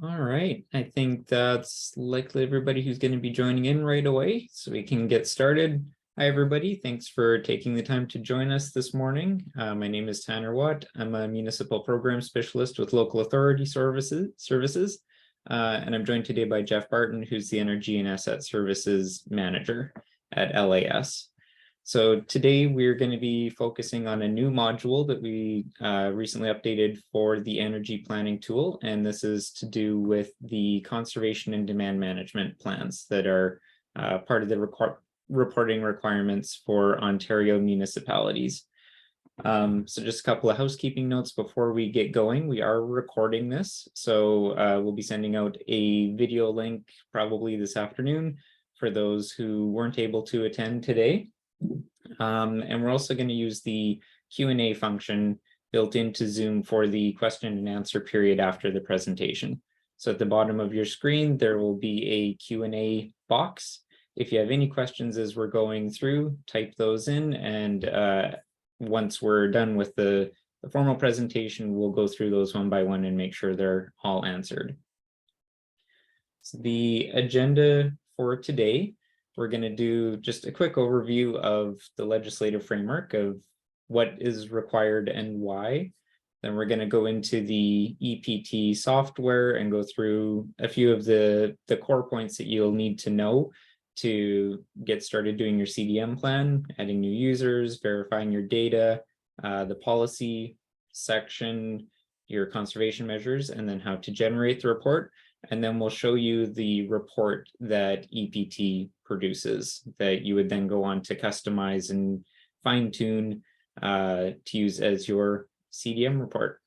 All right, I think that's likely everybody who's going to be joining in right away, so we can get started. Hi, everybody. Thanks for taking the time to join us this morning. My name is Tanner Watt. I'm a municipal program specialist with local authority services, and I'm joined today by Jeff Barton, who's the Energy and Asset Services Manager at LAS. So today we're going to be focusing on a new module that we recently updated for the energy planning tool. And this is to do with the conservation and demand management plans that are part of the reporting requirements for Ontario municipalities. So just a couple of housekeeping notes before we get going. We are recording this, so we'll be sending out a video link probably this afternoon for those who weren't able to attend today. And we're also going to use the Q&A function built into Zoom for the question and answer period after the presentation. So at the bottom of your screen, there will be a Q&A box. If you have any questions as we're going through, type those in, and once we're done with the formal presentation, we'll go through those one by one and make sure they're all answered. So the agenda for today, we're going to do just a quick overview of the legislative framework of what is required and why. Then we're going to go into the EPT software and go through a few of the core points that you'll need to know to get started doing your CDM plan, adding new users, verifying your data, the policy section, your conservation measures, and then how to generate the report. And then we'll show you the report that EPT produces that you would then go on to customize and fine tune to use as your CDM report.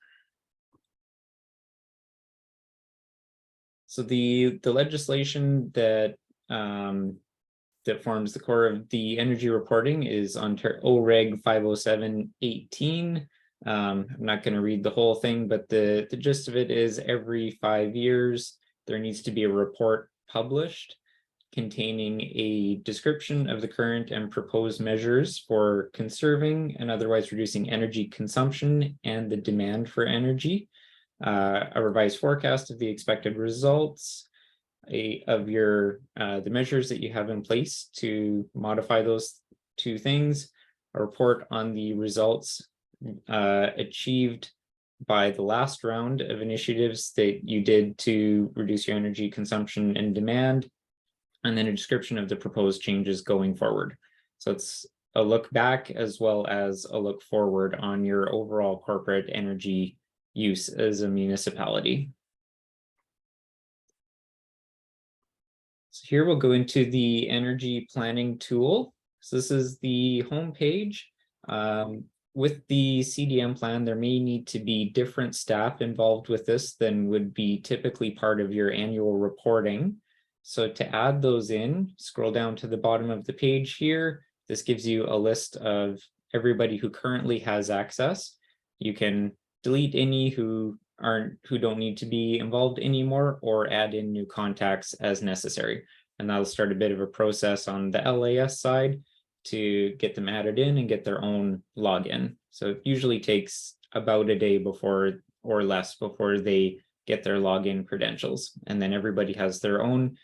So the legislation that that forms the core of the energy reporting is on OREG 507/18. I'm not going to read the whole thing, but the gist of it is every 5 years, there needs to be a report published containing a description of the current and proposed measures for conserving and otherwise reducing energy consumption and the demand for energy, a revised forecast of the expected results, of your the measures that you have in place to modify those two things, a report on the results achieved by the last round of initiatives that you did to reduce your energy consumption and demand, and then a description of the proposed changes going forward. So it's a look back as well as a look forward on your overall corporate energy use as a municipality. So here we'll go into the energy planning tool. So this is the home page. With the CDM plan, there may need to be different staff involved with this than would be typically part of your annual reporting. So to add those in, scroll down to the bottom of the page here. This gives you a list of everybody who currently has access. You can delete any who don't need to be involved anymore, or add in new contacts as necessary. And that'll start a bit of a process on the LAS side to get them added in and get their own login. So it usually takes about a day before or less before they get their login credentials. And then everybody has their own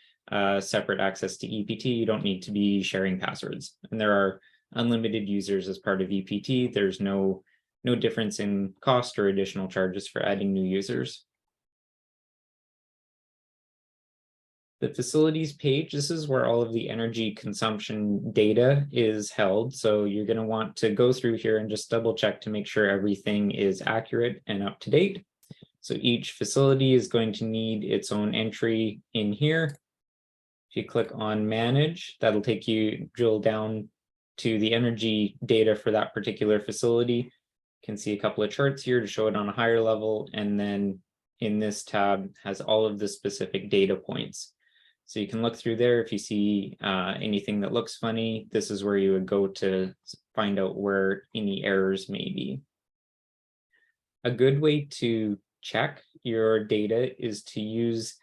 separate access to EPT. You don't need to be sharing passwords. And there are unlimited users as part of EPT. There's no difference in cost or additional charges for adding new users. The facilities page, this is where all of the energy consumption data is held. So you're going to want to go through here and just double check to make sure everything is accurate and up to date. So each facility is going to need its own entry in here. If you click on manage, that'll take you drill down to the energy data for that particular facility. You can see a couple of charts here to show it on a higher level. And then in this tab has all of the specific data points. So you can look through there. If you see anything that looks funny, this is where you would go to find out where any errors may be. A good way to check your data is to use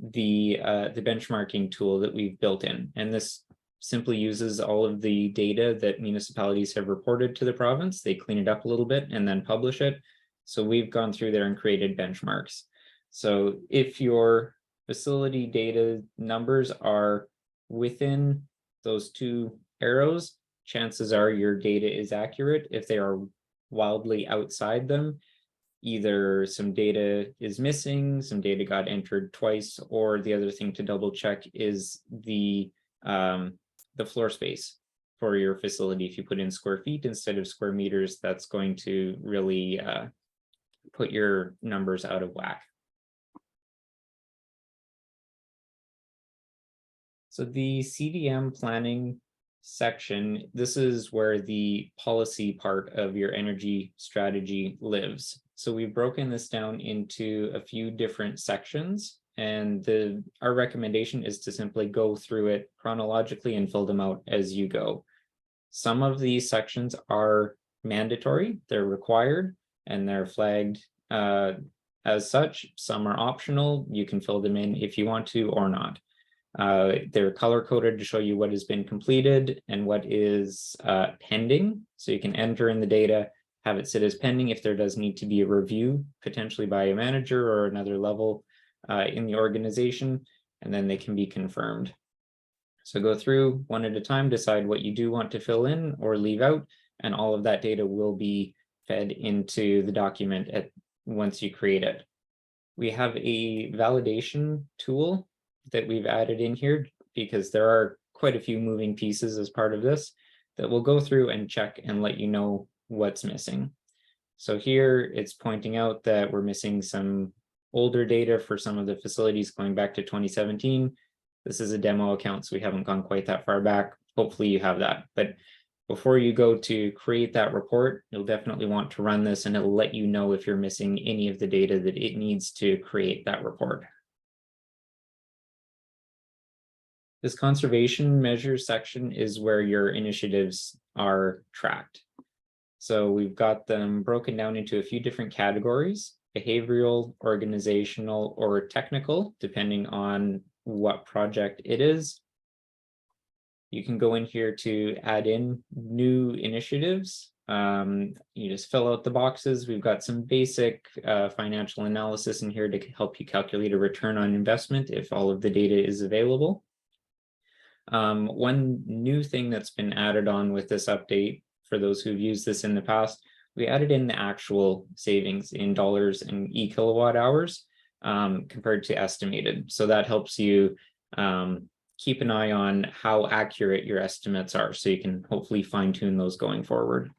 the benchmarking tool that we've built in. And this simply uses all of the data that municipalities have reported to the province. They clean it up a little bit and then publish it. So we've gone through there and created benchmarks. So if your facility data numbers are within those two arrows, chances are your data is accurate. If they are wildly outside them, either some data is missing, some data got entered twice, or the other thing to double check is the floor space for your facility. If you put in square feet instead of square meters, that's going to really put your numbers out of whack. So the CDM planning section, this is where the policy part of your energy strategy lives. So we've broken this down into a few different sections, and our recommendation is to simply go through it chronologically and fill them out as you go. Some of these sections are mandatory, they're required, and they're flagged as such. Some are optional, you can fill them in if you want to or not. They're color coded to show you what has been completed and what is pending. So you can enter in the data, have it sit as pending if there does need to be a review, potentially by a manager or another level in the organization, and then they can be confirmed. So go through one at a time, decide what you do want to fill in or leave out, and all of that data will be fed into the document once you create it. We have a validation tool that we've added in here because there are quite a few moving pieces as part of this that will go through and check and let you know what's missing. So here it's pointing out that we're missing some older data for some of the facilities going back to 2017. This is a demo account, so we haven't gone quite that far back. Hopefully you have that. But before you go to create that report, you'll definitely want to run this, and it'll let you know if you're missing any of the data that it needs to create that report. This conservation measures section is where your initiatives are tracked. So we've got them broken down into a few different categories: behavioral, organizational, or technical, depending on what project it is. You can go in here to add in new initiatives. You just fill out the boxes. We've got some basic financial analysis in here to help you calculate a return on investment if all of the data is available. One new thing that's been added on with this update, for those who've used this in the past, we added in the actual savings in dollars and e-kilowatt hours compared to estimated. So that helps you keep an eye on how accurate your estimates are, so you can hopefully fine-tune those going forward.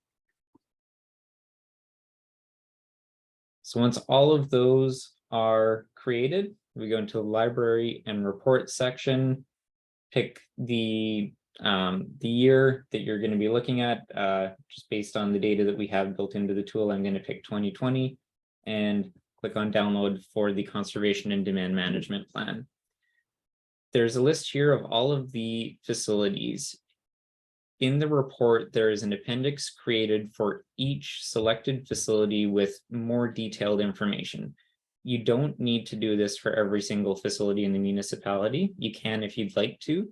So once all of those are created, we go into the library and report section, pick the year that you're going to be looking at, just based on the data that we have built into the tool. I'm going to pick 2020 and click on download for the conservation and demand management plan. There's a list here of all of the facilities. In the report, there is an appendix created for each selected facility with more detailed information. You don't need to do this for every single facility in the municipality. You can if you'd like to,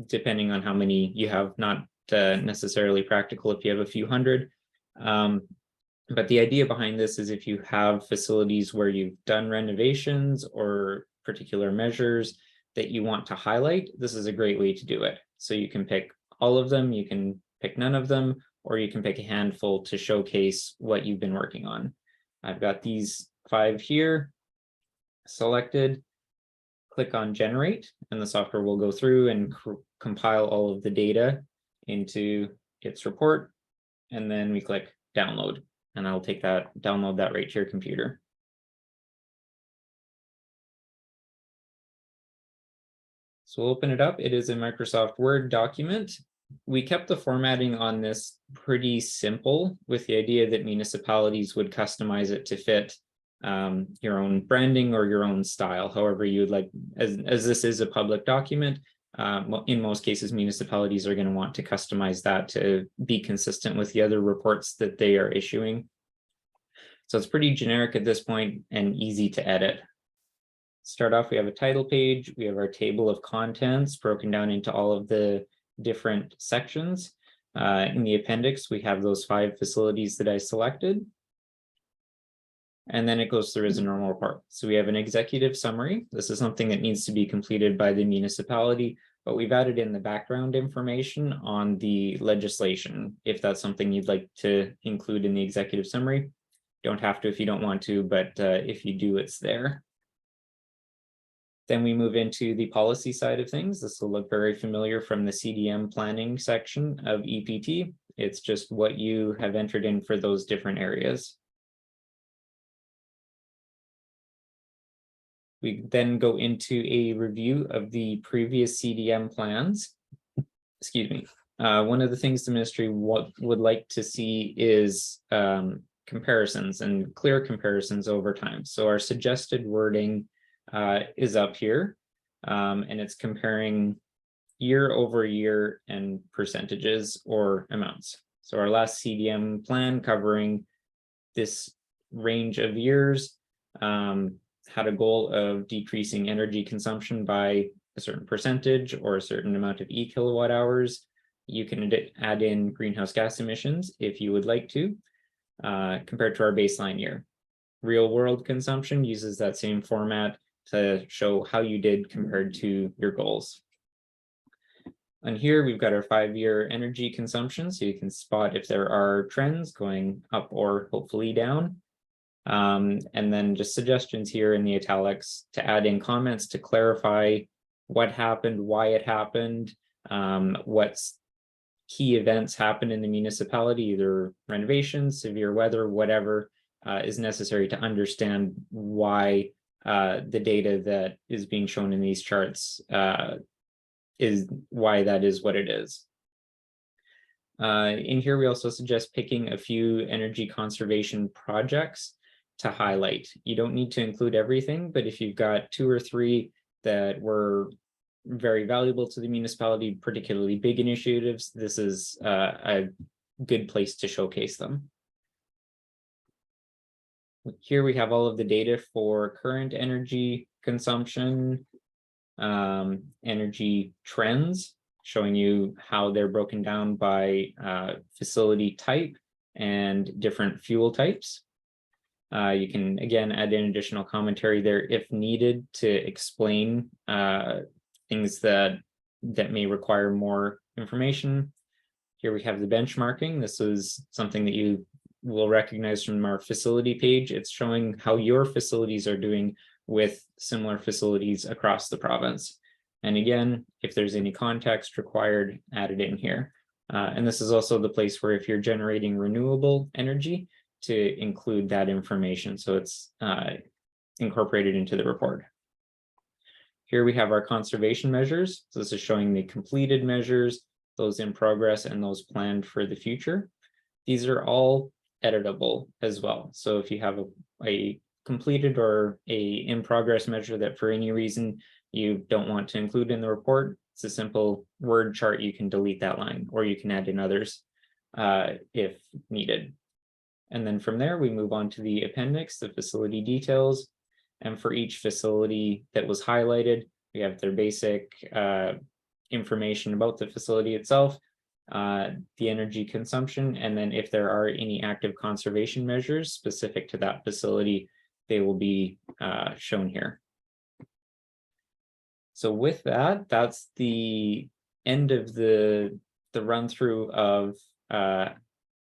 depending on how many you have, not necessarily practical if you have a few hundred. But the idea behind this is if you have facilities where you've done renovations or particular measures that you want to highlight, this is a great way to do it. So you can pick all of them, you can pick none of them, or you can pick a handful to showcase what you've been working on. I've got these 5 here selected. Click on generate, and the software will go through and compile all of the data into its report. And then we click download, and I'll take that, download that right to your computer. So we'll open it up. It is a Microsoft Word document. We kept the formatting on this pretty simple, with the idea that municipalities would customize it to fit your own branding or your own style, however you would like. As this is a public document, in most cases, municipalities are going to want to customize that to be consistent with the other reports that they are issuing. So it's pretty generic at this point and easy to edit. Start off, we have a title page, we have our table of contents broken down into all of the different sections. In the appendix, we have those 5 facilities that I selected. And then it goes through as a normal report. So we have an executive summary. This is something that needs to be completed by the municipality, but we've added in the background information on the legislation. If that's something you'd like to include in the executive summary, don't have to if you don't want to, but if you do, it's there. Then we move into the policy side of things. This will look very familiar from the CDM planning section of EPT. It's just what you have entered in for those different areas. We then go into a review of the previous CDM plans. Excuse me. One of the things the ministry would like to see is comparisons and clear comparisons over time. So our suggested wording is up here, and it's comparing year over year and percentages or amounts. So our last CDM plan covering this range of years had a goal of decreasing energy consumption by a certain percentage or a certain amount of kilowatt hours. You can add in greenhouse gas emissions if you would like to, compared to our baseline year. Real world consumption uses that same format to show how you did compared to your goals. And here we've got our 5-year energy consumption, so you can spot if there are trends going up or hopefully down. And then just suggestions here in the italics to add in comments to clarify what happened, why it happened, what's key events happen in the municipality, either renovations, severe weather, whatever is necessary to understand why the data that is being shown in these charts is why that is what it is. In here, we also suggest picking a few energy conservation projects to highlight. You don't need to include everything, but if you've got 2 or 3 that were very valuable to the municipality, particularly big initiatives, this is a good place to showcase them. Here we have all of the data for current energy consumption, energy trends, showing you how they're broken down by facility type and different fuel types. You can, again, add in additional commentary there if needed to explain things that may require more information. Here we have the benchmarking. This is something that you will recognize from our facility page. It's showing how your facilities are doing with similar facilities across the province. And again, if there's any context required, add it in here. And this is also the place where if you're generating renewable energy, to include that information, so it's incorporated into the report. Here we have our conservation measures. So this is showing the completed measures, those in progress, and those planned for the future. These are all editable as well. So if you have a completed or a in progress measure that for any reason you don't want to include in the report, it's a simple word chart. You can delete that line, or you can add in others if needed. And then from there, we move on to the appendix, the facility details. And for each facility that was highlighted, we have their basic information about the facility itself, the energy consumption, and then if there are any active conservation measures specific to that facility, they will be shown here. So with that, that's the end of the run through of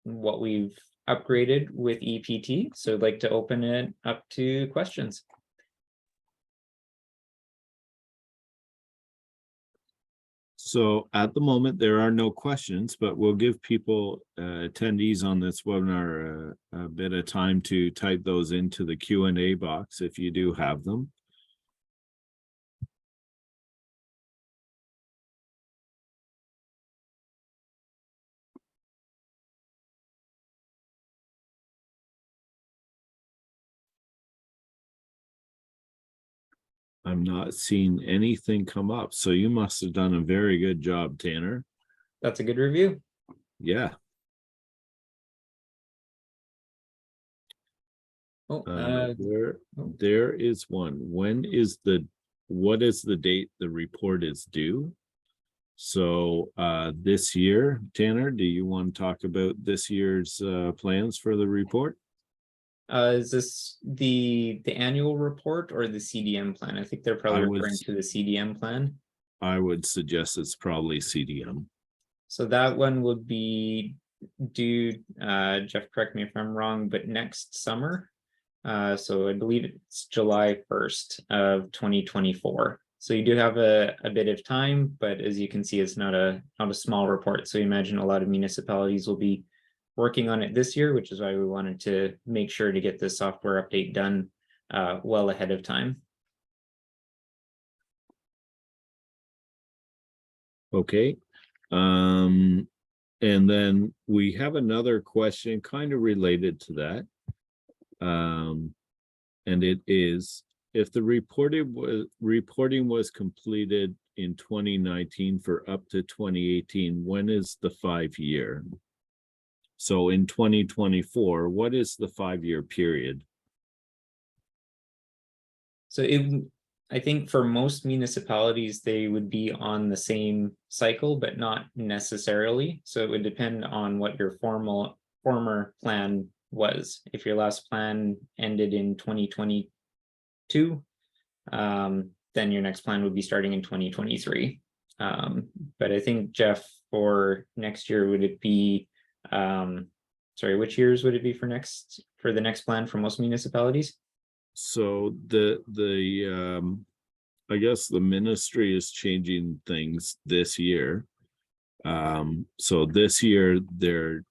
what we've upgraded with EPT. So I'd like to open it up to questions. So at the moment, there are no questions, but we'll give people, attendees on this webinar, a bit of time to type those into the Q&A box if you do have them. I'm not seeing anything come up, so you must have done a very good job, Tanner. That's a good review. Yeah. There is one. What is the date the report is due? So this year, Tanner, do you want to talk about this year's plans for the report? Is this the annual report or the CDM plan? I think they're probably I referring was, to the CDM plan. I would suggest it's probably CDM. So that one would be due, Jeff, correct me if I'm wrong, but next summer. So I believe it's July 1st of 2024. So you do have a bit of time, but as you can see, it's not a small report. So you imagine a lot of municipalities will be working on it this year, which is why we wanted to make sure to get this software update done well ahead of time. Okay. And then we have another question kind of related to that. And it is, if the reporting was completed in 2019 for up to 2018, when is the 5-year? So in 2024, what is the 5-year period? So I think for most municipalities, they would be on the same cycle, but not necessarily. So it would depend on what your former plan was. If your last plan ended in 2022, then your next plan would be starting in 2023. But I think, Jeff, for next year, would it be, sorry, which years would it be for the next plan for most municipalities? So I guess the ministry is changing things this year. So this year they're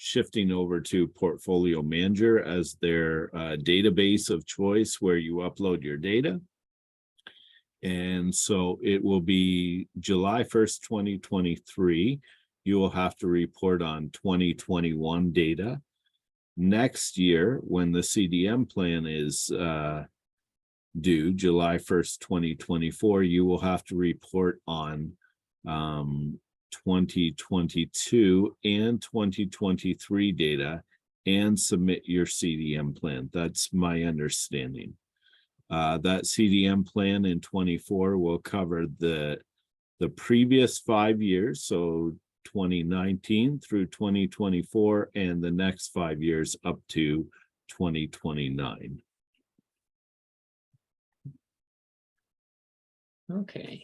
shifting over to Portfolio Manager as their database of choice where you upload your data. And so it will be July 1st, 2023. You will have to report on 2021 data. Next year, when the CDM plan is due, July 1st, 2024, you will have to report on 2022 and 2023 data and submit your CDM plan. That's my understanding. That CDM plan in 24 will cover the previous 5 years, so 2019 through 2024, and the next 5 years up to 2029. Okay.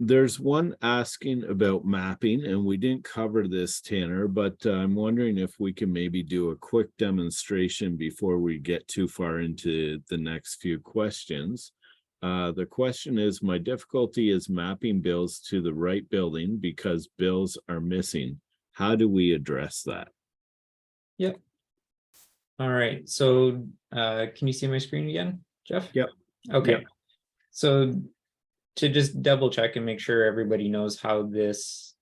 There's one asking about mapping, and we didn't cover this, Tanner, but I'm wondering if we can maybe do a quick demonstration before we get too far into the next few questions. The question is, my difficulty is mapping bills to the right building because bills are missing. How do we address that? Yep. All right. So can you see my screen again, Jeff? Yep. Okay. Yep. So to just double check and make sure everybody knows how this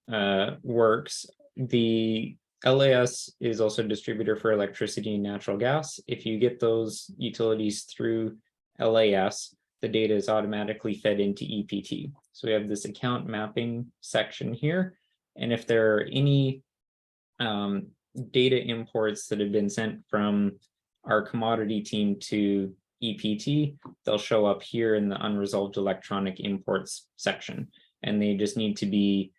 works, the LAS is also a distributor for electricity and natural gas. If you get those utilities through LAS, the data is automatically fed into EPT. So we have this account mapping section here. And if there are any data imports that have been sent from our commodity team to EPT, they'll show up here in the unresolved electronic imports section. And they just need to be,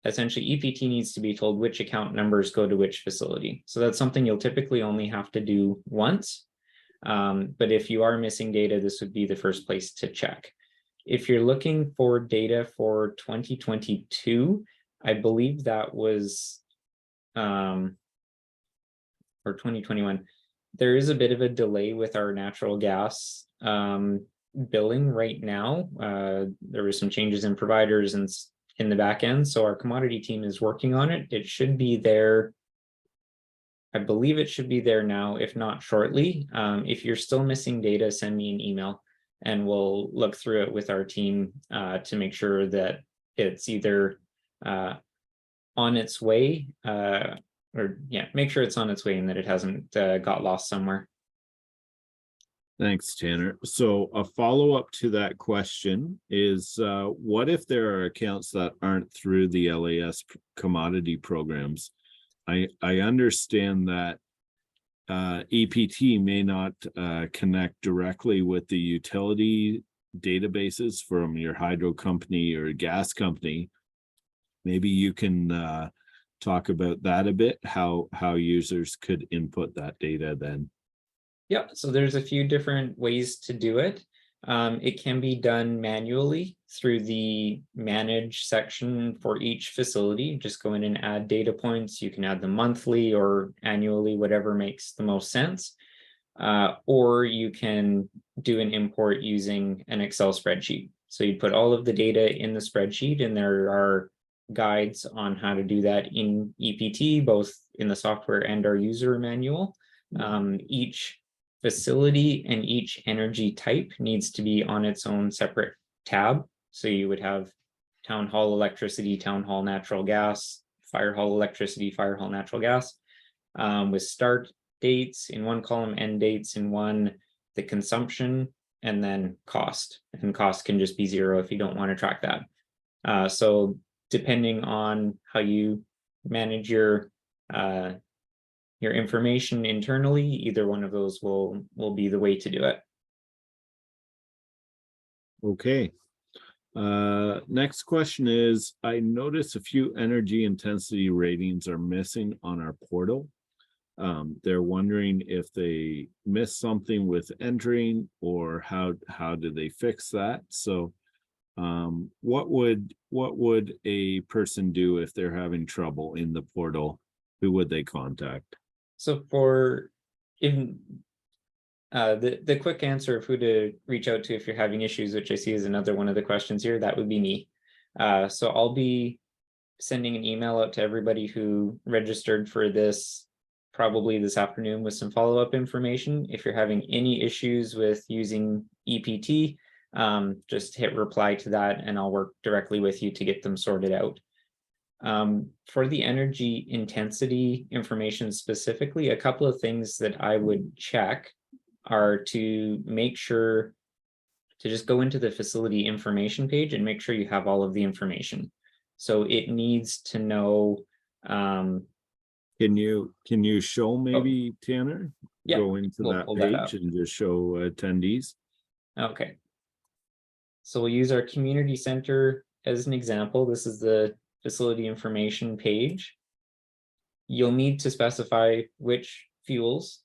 essentially EPT needs to be told which account numbers go to which facility. So that's something you'll typically only have to do once. But if you are missing data, this would be the first place to check. If you're looking for data for 2022, I believe that was, or 2021, there is a bit of a delay with our natural gas billing right now. There were some changes in providers and in the back end, so our commodity team is working on it. It should be there. I believe it should be there now, if not shortly. If you're still missing data, send me an email and we'll look through it with our team to make sure that it's either on its way, make sure it's on its way and that it hasn't got lost somewhere. Thanks, Tanner. So a follow-up to that question is, what if there are accounts that aren't through the LAS commodity programs? I understand that EPT may not connect directly with the utility databases from your hydro company or gas company. Maybe you can talk about that a bit, how users could input that data then? Yeah, so there's a few different ways to do it. It can be done manually through the manage section for each facility. Just go in and add data points. You can add them monthly or annually, whatever makes the most sense. Or you can do an import using an Excel spreadsheet. So you put all of the data in the spreadsheet, and there are guides on how to do that in EPT, both in the software and our user manual. Each facility and each energy type needs to be on its own separate tab. So you would have town hall electricity, town hall natural gas, fire hall electricity, fire hall natural gas, with start dates in one column, end dates in one, the consumption, and then cost. And cost can just be 0 if you don't want to track that. So depending on how you manage your information internally, either one of those will be the way to do it. Okay. Next question is, I noticed a few energy intensity ratings are missing on our portal. They're wondering if they missed something with entering, or how did they fix that? So what would a person do if they're having trouble in the portal? Who would they contact? So the quick answer of who to reach out to if you're having issues, which I see is another one of the questions here, that would be me. So I'll be sending an email out to everybody who registered for this probably this afternoon with some follow-up information. If you're having any issues with using EPT, just hit reply to that and I'll work directly with you to get them sorted out. For the energy intensity information specifically, a couple of things that I would check are to make sure to just go into the facility information page and make sure you have all of the information. So it needs to know. Can you show maybe, Tanner? Yeah, go into we'll that pull that page up. and just show attendees. Okay. So we'll use our community center as an example. This is the facility information page. You'll need to specify which fuels,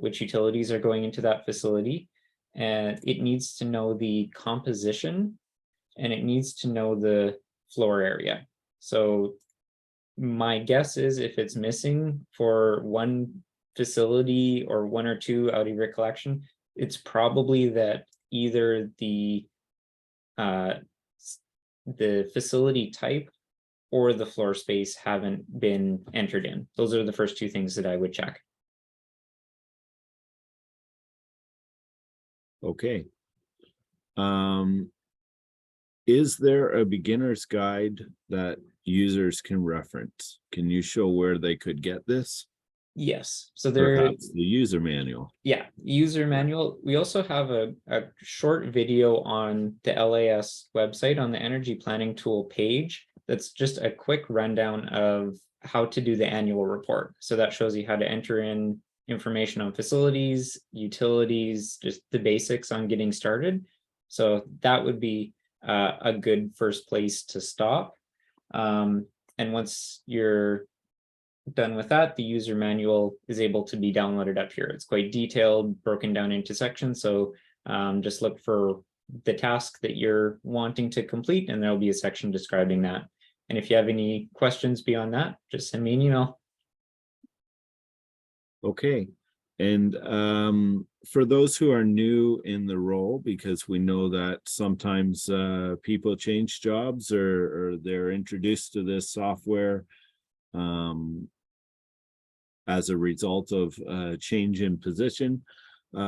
which utilities are going into that facility. And it needs to know the composition, and it needs to know the floor area. So my guess is if it's missing for one facility or one or two out of your collection, it's probably that either the facility type or the floor space haven't been entered in. Those are the first two things that I would check. Okay. Is there a beginner's guide that users can reference? Can you show where they could get this? Yes. So there, perhaps the user manual. Yeah, user manual. We also have a short video on the LAS website on the energy planning tool page. That's just a quick rundown of how to do the annual report. So that shows you how to enter in information on facilities, utilities, just the basics on getting started. So that would be a good first place to stop. And once you're done with that, the user manual is able to be downloaded up here. It's quite detailed, broken down into sections. So just look for the task that you're wanting to complete, and there'll be a section describing that. And if you have any questions beyond that, just send me an email. Okay. And for those who are new in the role, because we know that sometimes people change jobs or they're introduced to this software as a result of change in position,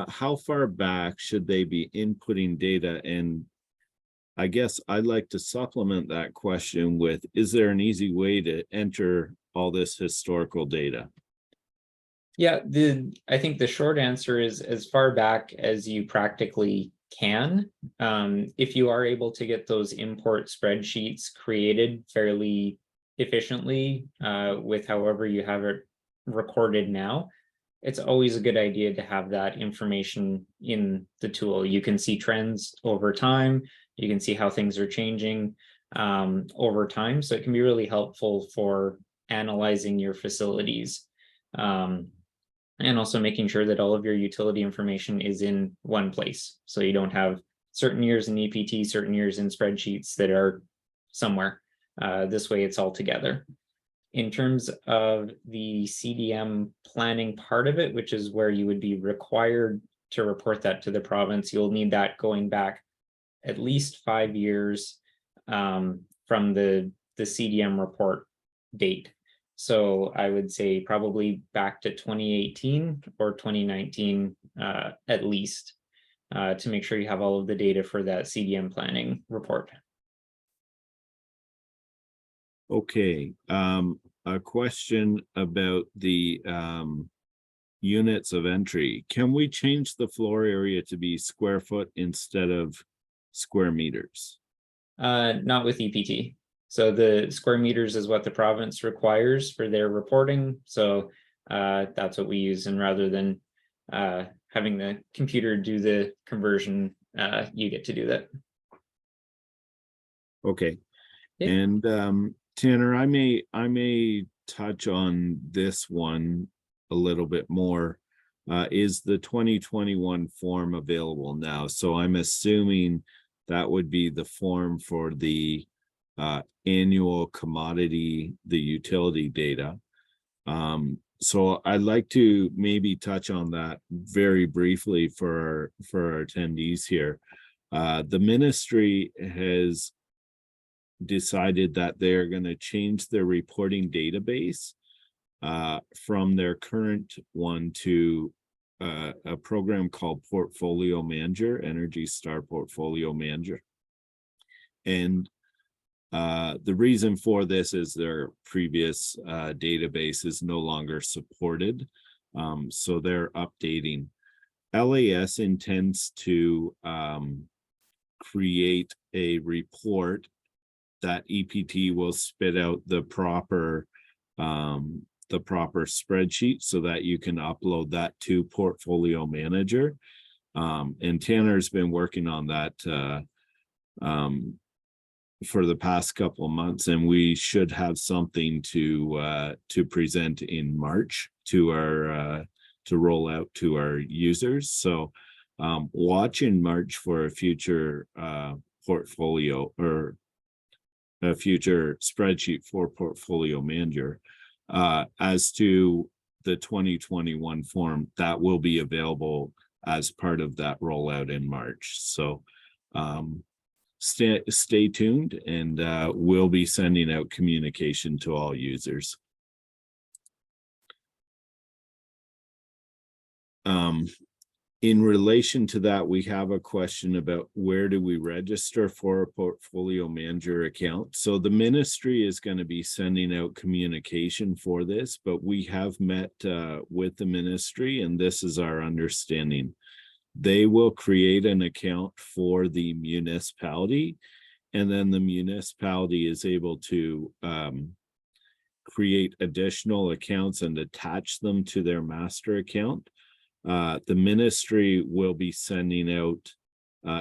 how far back should they be inputting data? And I guess I'd like to supplement that question with, is there an easy way to enter all this historical data? Yeah, I think the short answer is as far back as you practically can. If you are able to get those import spreadsheets created fairly efficiently with however you have it recorded now, it's always a good idea to have that information in the tool. You can see trends over time. You can see how things are changing over time. So it can be really helpful for analyzing your facilities. And also making sure that all of your utility information is in one place. So you don't have certain years in EPT, certain years in spreadsheets that are somewhere. This way it's all together. In terms of the CDM planning part of it, which is where you would be required to report that to the province, you'll need that going back at least 5 years from the CDM report date. So I would say probably back to 2018 or 2019 at least to make sure you have all of the data for that CDM planning report. Okay, a question about the units of entry. Can we change the floor area to be square foot instead of square meters? Not with EPT. So the square meters is what the province requires for their reporting. So that's what we use. And rather than having the computer do the conversion, you get to do that. Okay. Yeah. And Tanner, I may touch on this one a little bit more. Is the 2021 form available now? So I'm assuming that would be the form for the annual commodity, the utility data. So I'd like to maybe touch on that very briefly for our attendees here. The ministry has decided that they're going to change their reporting database from their current one to a program called Portfolio Manager, Energy Star Portfolio Manager. And the reason for this is their previous database is no longer supported. So they're updating. LAS intends to create a report that EPT will spit out the proper spreadsheet so that you can upload that to Portfolio Manager. And Tanner's been working on that for the past couple of months, and we should have something to present in March to our to roll out to our users. So watch in March for a future portfolio or a future spreadsheet for Portfolio Manager. As to the 2021 form, that will be available as part of that rollout in March. So stay tuned, and we'll be sending out communication to all users. In relation to that, we have a question about where do we register for a Portfolio Manager account. So the ministry is going to be sending out communication for this, but we have met with the ministry, and this is our understanding. They will create an account for the municipality, and then the municipality is able to create additional accounts and attach them to their master account. The ministry will be sending out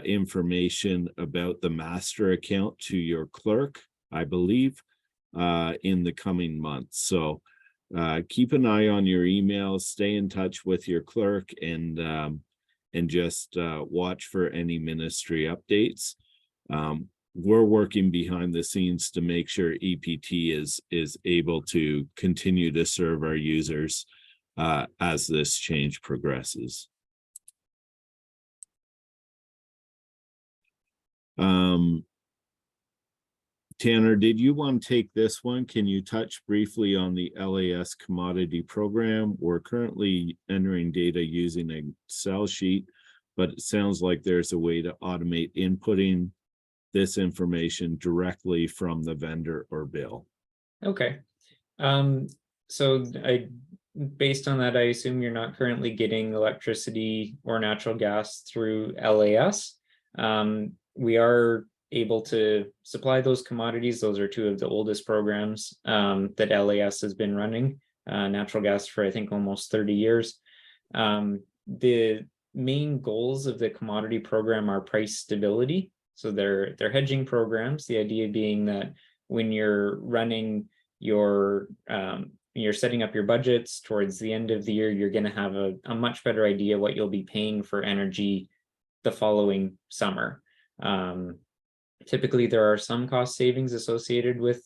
information about the master account to your clerk, I believe, in the coming months. So keep an eye on your emails, stay in touch with your clerk, and just watch for any ministry updates. We're working behind the scenes to make sure EPT is able to continue to serve our users as this change progresses. Tanner, did you want to take this one? Can you touch briefly on the LAS commodity program? We're currently entering data using an Excel sheet, but it sounds like there's a way to automate inputting this information directly from the vendor or bill. Okay. So based on that, I assume you're not currently getting electricity or natural gas through LAS. We are able to supply those commodities. Those are two of the oldest programs that LAS has been running, natural gas for I think almost 30 years. The main goals of the commodity program are price stability. So they're hedging programs, the idea being that when you're running you're setting up your budgets towards the end of the year, you're going to have a much better idea what you'll be paying for energy the following summer. Typically, there are some cost savings associated with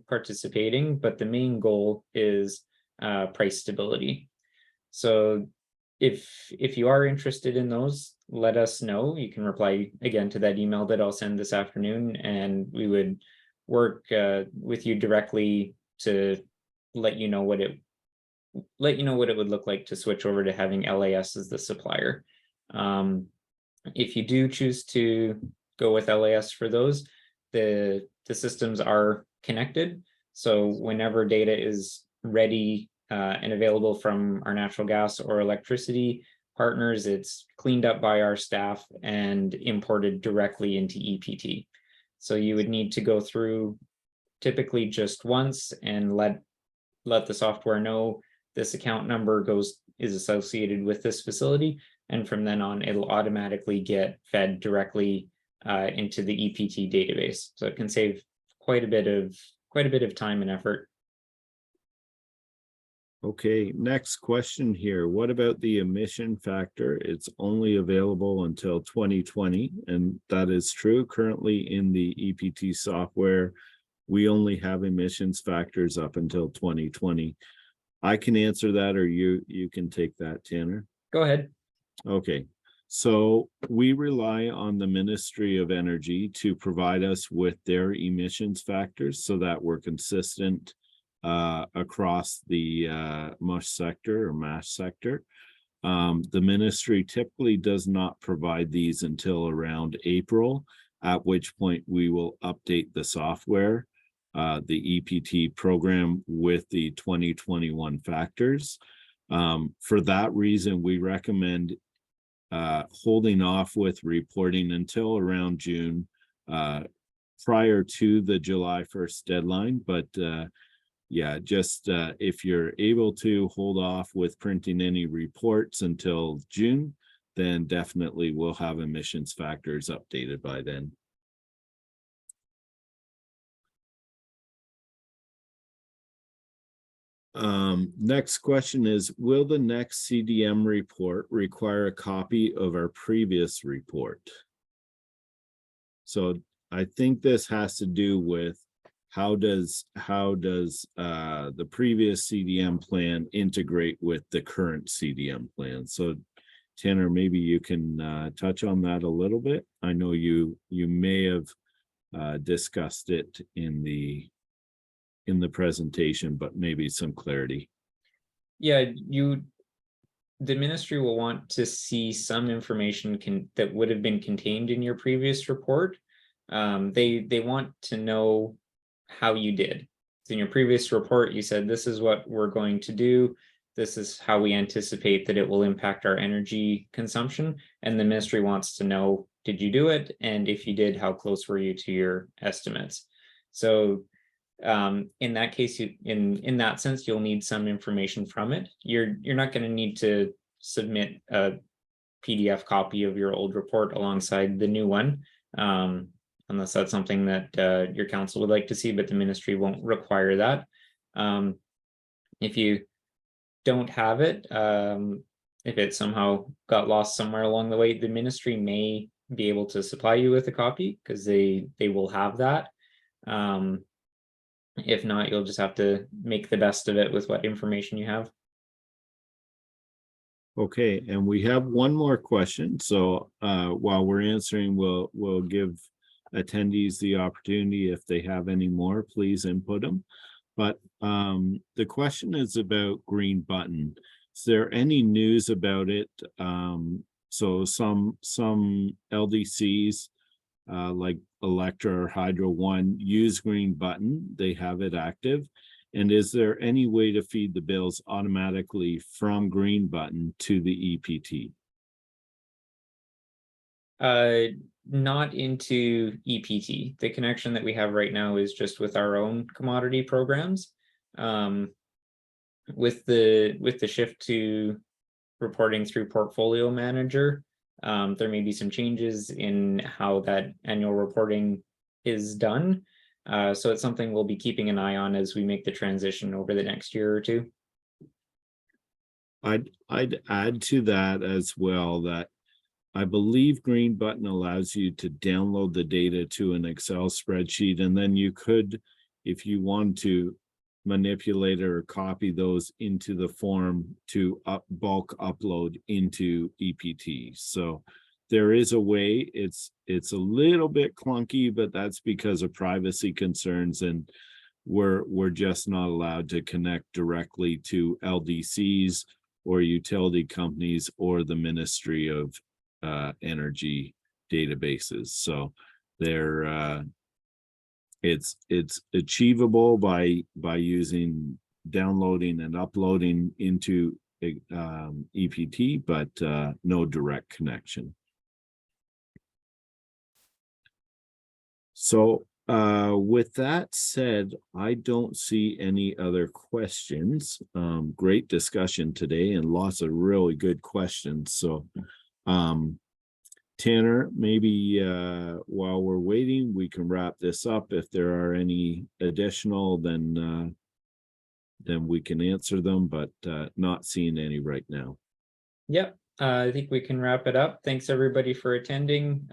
participating, but the main goal is price stability. So if you are interested in those, let us know. You can reply again to that email that I'll send this afternoon, and we would work with you directly to let you know what it would look like to switch over to having LAS as the supplier. If you do choose to go with LAS for those, the systems are connected. So whenever data is ready and available from our natural gas or electricity partners, it's cleaned up by our staff and imported directly into EPT. So you would need to go through typically just once and let the software know this account number is associated with this facility, and from then on it'll automatically get fed directly into the EPT database. So it can save quite a bit of time and effort. Okay, next question here. What about the emission factor? It's only available until 2020, and that is true. Currently in the EPT software, we only have emissions factors up until 2020. I can answer that, or you can take that, Tanner. Go ahead. Okay, so we rely on the Ministry of Energy to provide us with their emissions factors so that we're consistent across the MUSH sector or MASH sector. The ministry typically does not provide these until around April, at which point we will update the software, the EPT program, with the 2021 factors. For that reason, we recommend holding off with reporting until around June, prior to the July 1st deadline. But yeah, just if you're able to hold off with printing any reports until June, then definitely we'll have emissions factors updated by then. Next question is, will the next CDM report require a copy of our previous report? So I think this has to do with how does the previous CDM plan integrate with the current CDM plan? So Tanner, maybe you can touch on that a little bit. I know you may have discussed it in the presentation, but maybe some clarity. Yeah, the ministry will want to see some information that would have been contained in your previous report. They want to know how you did. In your previous report, you said, this is what we're going to do. This is how we anticipate that it will impact our energy consumption. And the ministry wants to know, did you do it? And if you did, how close were you to your estimates? So in that case, in that sense, you'll need some information from it. You're not going to need to submit a PDF copy of your old report alongside the new one, unless that's something that your council would like to see, but the ministry won't require that. If you don't have it, if it somehow got lost somewhere along the way, the ministry may be able to supply you with a copy, because they will have that. If not, you'll just have to make the best of it with what information you have. Okay, and we have one more question. So while we're answering, we'll give attendees the opportunity, if they have any more, please input them. But the question is about Green Button. Is there any news about it? So some LDCs like Electra or Hydro One use Green Button. They have it active. And is there any way to feed the bills automatically from Green Button to the EPT? Not into EPT. The connection that we have right now is just with our own commodity programs. With the shift to reporting through Portfolio Manager, there may be some changes in how that annual reporting is done. So it's something we'll be keeping an eye on as we make the transition over the next year or two. I'd add to that as well that I believe Green Button allows you to download the data to an Excel spreadsheet, and then you could, if you want to, manipulate or copy those into the form to bulk upload into EPT. So there is a way. It's a little bit clunky, but that's because of privacy concerns, and we're just not allowed to connect directly to LDCs or utility companies or the Ministry of Energy databases. So they're it's achievable by using downloading and uploading into EPT, but no direct connection. So with that said, I don't see any other questions. Great discussion today and lots of really good questions. So Tanner, maybe while we're waiting, we can wrap this up. If there are any additional, then we can answer them, but not seeing any right now. Yep, I think we can wrap it up. Thanks everybody for attending.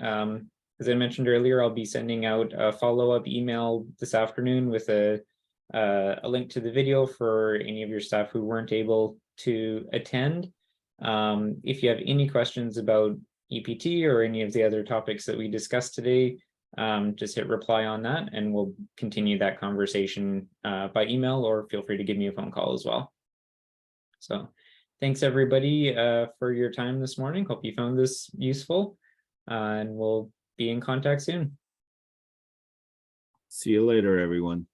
As I mentioned earlier, I'll be sending out a follow-up email this afternoon with a link to the video for any of your staff who weren't able to attend. If you have any questions about EPT or any of the other topics that we discussed today, just hit reply on that and we'll continue that conversation by email, or feel free to give me a phone call as well. So thanks everybody for your time this morning. Hope you found this useful, and we'll be in contact soon. See you later, everyone.